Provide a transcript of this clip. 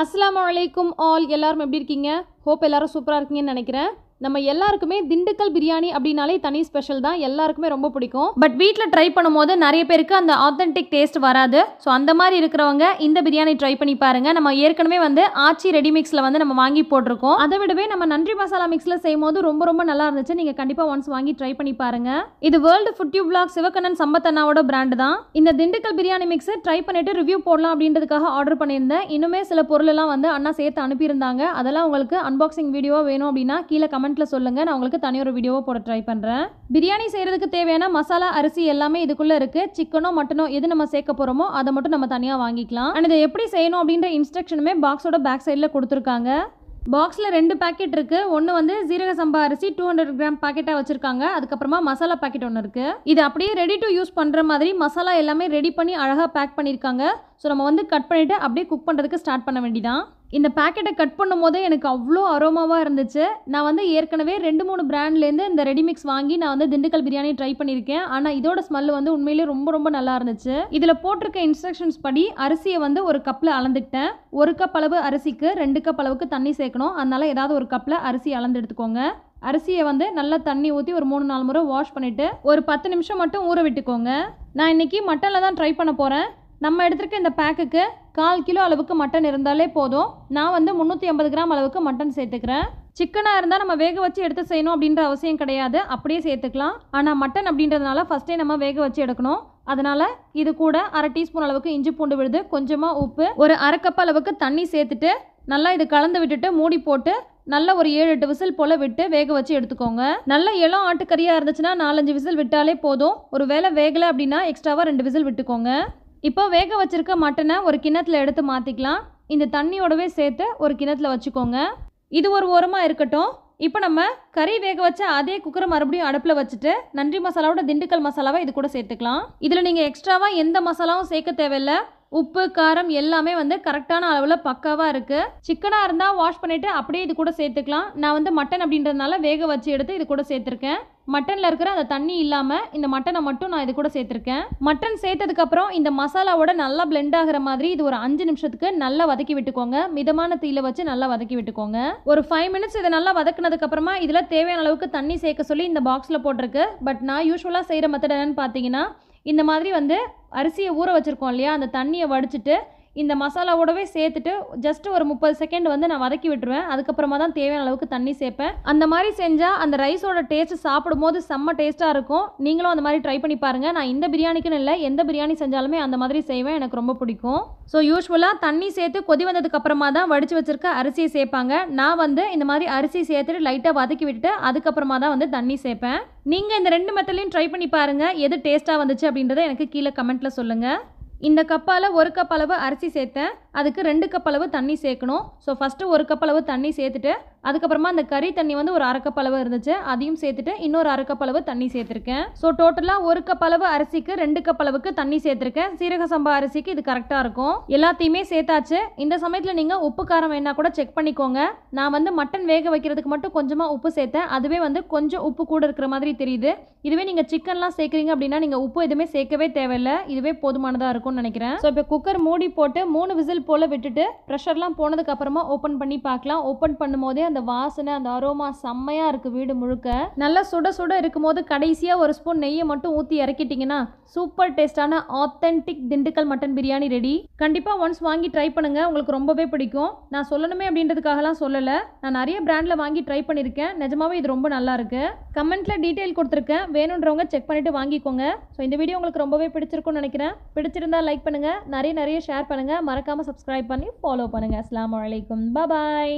அஸ்ஸலாமு அலைக்கும் ஆல். எல்லாரும் எப்படி இருக்கீங்க? ஹோப் எல்லாரும் சூப்பராக இருக்கீங்கன்னு நினைக்கிறேன். நம்ம எல்லாருக்குமே திண்டுக்கல் பிரியாணி அப்படின்னாலே தனி ஸ்பெஷல் தான், எல்லாருக்குமே ரொம்ப பிடிக்கும். பட் வீட்டில் ட்ரை பண்ணும்போது நிறைய பேருக்கு அந்த ஆத்தென்டிக் டேஸ்ட் வராது. ஸோ அந்த மாதிரி இருக்கிறவங்க இந்த பிரியாணி ட்ரை பண்ணி பாருங்கள். நம்ம ஏற்கனவே ஆச்சி ரெடி மிக்ஸில் நம்ம வாங்கி போட்டிருக்கோம். அதை விடவே நம்ம நன்றி மசாலா மிக்ஸில் செய்யும் போது ரொம்ப ரொம்ப நல்லா இருந்துச்சு. நீங்கள் கண்டிப்பாக ஒன்ஸ் வாங்கி ட்ரை பண்ணி பாருங்கள். இது world food tube vlog Sivakannan சம்பத்தண்ணாவோட பிராண்டு தான். இந்த திண்டுக்கல் பிரியாணி மிக்ஸை ட்ரை பண்ணிட்டு ரிவ்யூ போடலாம் அப்படின்றதுக்காக ஆர்டர் பண்ணியிருந்தேன். இன்னுமே சில பொருளெல்லாம் அண்ணா சேர்த்து அனுப்பியிருந்தாங்க. அதெல்லாம் உங்களுக்கு அன்பாக்சிங் வீடியோவாக வேணும் அப்படின்னா கீழே கமெண்ட்ல சொல்லுங்க, நான் உங்களுக்கு தனியொரு வீடியோவை போட ட்ரை பண்றேன். பிரியாணி செய்யறதுக்கு தேவையான மசாலா, அரிசி எல்லாமே இதுக்குள்ள இருக்கு. சிக்கனோ மட்டனோ எது நம்ம சேர்க்க போறோமோ அதை மட்டும் நம்ம தனியா வாங்கிக்கலாம். அண்ட் இதை எப்படி செய்யணும் அப்படின்ற இன்ஸ்ட்ரக்ஷனுமே பாக்ஸோட பேக் சைட்ல கொடுத்துருக்காங்க. பாக்ஸில் 2 பேக்கெட் இருக்குது. ஒன்று ஜீரக சம்பா அரிசி 200 கிராம் பேக்கெட்டாக வச்சுருக்காங்க. அதுக்கப்புறமா மசாலா பேக்கெட் ஒன்று இருக்குது. இது அப்படியே ரெடி டு யூஸ் பண்ணுற மாதிரி மசாலா எல்லாமே ரெடி பண்ணி அழகாக பேக் பண்ணியிருக்காங்க. ஸோ நம்ம கட் பண்ணிவிட்டு அப்படியே குக் பண்ணுறதுக்கு ஸ்டார்ட் பண்ண வேண்டியதான். இந்த பேக்கெட்டை கட் பண்ணும் போதே எனக்கு அவ்வளோ அரோமாவாக இருந்துச்சு. நான் ஏற்கனவே 2-3 பிராண்ட்லேருந்து இந்த ரெடிமிக்ஸ் வாங்கி நான் திண்டுக்கல் பிரியாணி ட்ரை பண்ணியிருக்கேன். ஆனால் இதோட ஸ்மெல் உண்மையிலே ரொம்ப ரொம்ப நல்லா இருந்துச்சு. இதில் போட்டிருக்க இன்ஸ்ட்ரக்ஷன்ஸ் படி அரிசியை ஒரு கப்பில் அளந்துக்கிட்டேன். 1 கப் அளவு அரிசிக்கு 2 கப் அளவுக்கு தண்ணி சேர்க்கணும். அதனால் ஏதாவது ஒரு கப்பில் அரிசி அளந்து எடுத்துக்கோங்க. அரிசியை நல்லா தண்ணி ஊற்றி ஒரு 3-4 முறை வாஷ் பண்ணிவிட்டு ஒரு 10 நிமிஷம் மட்டும் ஊற விட்டுக்கோங்க. நான் இன்றைக்கி மட்டனில் தான் ட்ரை பண்ண போகிறேன். நம்ம எடுத்துருக்க இந்த பேக்குக்கு 1/4 கிலோ அளவுக்கு மட்டன் இருந்தாலே போதும். நான் 350 கிராம் அளவுக்கு மட்டன் சேர்த்துக்கிறேன். சிக்கனாக இருந்தால் நம்ம வேக வச்சு எடுத்து செய்யணும் அப்படின்ற அவசியம் கிடையாது, அப்படியே சேர்த்துக்கலாம். ஆனால் மட்டன் அப்படின்றதுனால ஃபஸ்ட்டே நம்ம வேக வச்சு எடுக்கணும். அதனால் இது கூட 1/2 டீஸ்பூன் அளவுக்கு இஞ்சி பூண்டு விழுது, கொஞ்சமாக உப்பு, ஒரு 1/2 கப் அளவுக்கு தண்ணி சேர்த்துட்டு நல்லா இது கலந்து விட்டுட்டு மூடி போட்டு நல்லா ஒரு 7-8 விசில் போல் விட்டு வேக வச்சு எடுத்துக்கோங்க. நல்ல இளம் ஆட்டுக்கறியாக இருந்துச்சுன்னா 4-5 விசில் விட்டாலே போதும். ஒரு வேளை வேகலை அப்படின்னா எக்ஸ்ட்ராவாக 2 விசில் விட்டுக்கோங்க. இப்போ வேக வச்சிருக்க மட்டனை ஒரு கிண்ணத்தில் எடுத்து மாற்றிக்கலாம். இந்த தண்ணியோடவே சேர்த்து ஒரு கிண்ணத்தில் வச்சுக்கோங்க. இது ஒரு ஓரமாக இருக்கட்டும். இப்போ நம்ம கறி வேக வச்ச அதே குக்கரை மறுபடியும் அடுப்பில் வச்சுட்டு நன்றி மசாலாவோட திண்டுக்கல் மசாலாவை இது கூட சேர்த்துக்கலாம். இதில் நீங்கள் எக்ஸ்ட்ராவாக எந்த மசாலாவும் சேர்க்க தேவையில்லை. உப்பு காரம் எல்லாமே கரெக்டான அளவில் பக்காவாக இருக்குது. சிக்கனாக இருந்தால் வாஷ் பண்ணிவிட்டு அப்படியே இது கூட சேர்த்துக்கலாம். நான் மட்டன் அப்படின்றதுனால வேக வச்சு எடுத்து இது கூட சேர்த்துருக்கேன். மட்டனில் இருக்கிற அந்த தண்ணி இல்லாமல் இந்த மட்டனை மட்டும் நான் இது கூட சேர்த்துருக்கேன். மட்டன் சேர்த்ததுக்கப்புறம் இந்த மசாலாவோட நல்லா பிளெண்ட் ஆகிற மாதிரி இது ஒரு 5 நிமிஷத்துக்கு நல்லா வதக்கி விட்டுக்கோங்க. மிதமான தீயில வச்சு நல்லா வதக்கி விட்டுக்கோங்க. ஒரு 5 மினிட்ஸ் இதை நல்லா வதக்குனதுக்கப்புறமா இதில் தேவையான அளவுக்கு தண்ணி சேர்க்க சொல்லி இந்த பாக்ஸில் போட்டிருக்கு. பட் நான் யூஸ்வலாக செய்கிற மெத்தட் என்னன்னு பார்த்தீங்கன்னா, இந்த மாதிரி அரிசியை ஊற வச்சுருக்கோம் இல்லையா, அந்த தண்ணியை வடிச்சிட்டு இந்த மசாலாவோடவே சேர்த்துட்டு ஜஸ்ட் ஒரு 30 செகண்ட் நான் வதக்கி விட்டுருவேன். அதுக்கப்புறமா தான் தேவையான அளவுக்கு தண்ணி சேர்ப்பேன். அந்த மாதிரி செஞ்சால் அந்த ரைஸோட டேஸ்ட் சாப்பிடும்போது செம்ம டேஸ்ட்டாக இருக்கும். நீங்களும் அந்த மாதிரி ட்ரை பண்ணி பாருங்கள். நான் இந்த பிரியாணிக்குன்னு இல்லை, எந்த பிரியாணி செஞ்சாலுமே அந்த மாதிரி செய்வேன், எனக்கு ரொம்ப பிடிக்கும். ஸோ யூஸ்வலாக தண்ணி சேர்த்து கொதி வந்ததுக்கப்புறமா தான் வடித்து வச்சுருக்க அரிசியை சேர்ப்பாங்க. நான் இந்த மாதிரி அரிசி சேர்த்துட்டு லைட்டாக வதக்கி விட்டுட்டு அதுக்கப்புறமா தான் தண்ணி சேர்ப்பேன். நீங்கள் இந்த 2 மெத்தட்லையும் ட்ரை பண்ணி பாருங்கள். எது டேஸ்ட்டாக வந்துச்சு அப்படின்றத எனக்கு கீழே கமெண்ட்டில் சொல்லுங்கள். இந்த கப்பால் 1 கப் அளவு அரிசி சேர்த்தேன். அதுக்கு 2 கப் அளவு தண்ணி சேர்க்கணும். ஸோ ஃபஸ்ட்டு 1 கப் அளவு தண்ணி சேர்த்துட்டு அதுக்கப்புறமா அந்த கறி தண்ணி ஒரு 1/2 கப் அளவு இருந்துச்சு, அதையும் சேர்த்துட்டு இன்னொரு 1/2 கப் அளவு தண்ணி சேர்த்துருக்கேன். ஸோ டோட்டலாக 1 கப் அளவு அரிசிக்கு 2 கப் அளவுக்கு தண்ணி சேர்த்துருக்கேன். சீரக சம்பா அரிசிக்கு இது கரெக்டாக இருக்கும். எல்லாத்தையுமே சேர்த்தாச்சு. இந்த சமயத்தில் நீங்கள் உப்பு காரம் வேணா கூட செக் பண்ணிக்கோங்க. நான் மட்டன் வேக வைக்கிறதுக்கு மட்டும் கொஞ்சமாக உப்பு சேர்த்தேன். அதுவே கொஞ்சம் உப்பு கூட இருக்கிற மாதிரி தெரியுது. இதுவே நீங்கள் சிக்கன்லாம் சேர்க்குறீங்க அப்படின்னா நீங்கள் உப்பு எதுவுமே சேர்க்கவே தேவையில்லை. இதுவே போதுமானதாக இருக்கும்னு நினைக்கிறேன். ஸோ இப்போ குக்கர் மூடி போட்டு 3 விசில் போல் விட்டுட்டு ப்ரெஷர்லாம் போனதுக்கு அப்புறமா ஓப்பன் பண்ணி பார்க்கலாம். ஓப்பன் பண்ணும்போதே அந்த வாசனை, அந்த அரோமா செம்மையாக இருக்குது. வீடு முழுக்க நல்லா சுட சுட இருக்கும்போது கடைசியாக ஒரு ஸ்பூன் நெய்யை மட்டும் ஊற்றி இறக்கிட்டிங்கன்னா சூப்பர் டேஸ்டான authentic Dindigul mutton biryani ready. கண்டிப்பாக ஒன்ஸ் வாங்கி ட்ரை பண்ணுங்கள், உங்களுக்கு ரொம்பவே பிடிக்கும். நான் சொல்லணுமே அப்படின்றதுக்காகலாம் சொல்லலை, நான் நிறைய பிராண்டில் வாங்கி ட்ரை பண்ணியிருக்கேன். நிஜமாவே இது ரொம்ப நல்லா இருக்குது. கமெண்ட்டில் டீட்டெயில் கொடுத்துருக்கேன், வேணுன்றவங்க செக் பண்ணிவிட்டு வாங்கிக்கோங்க. ஸோ இந்த வீடியோ உங்களுக்கு ரொம்பவே பிடிச்சிருக்கும்னு நினைக்கிறேன். பிடிச்சிருந்தா லைக் பண்ணுங்கள், நிறைய ஷேர் பண்ணுங்கள், மறக்காமல் சப்ஸ்கிரைப் பண்ணி ஃபாலோ பண்ணுங்கள். அஸ்ஸலாமு அலைக்கும், பாய்.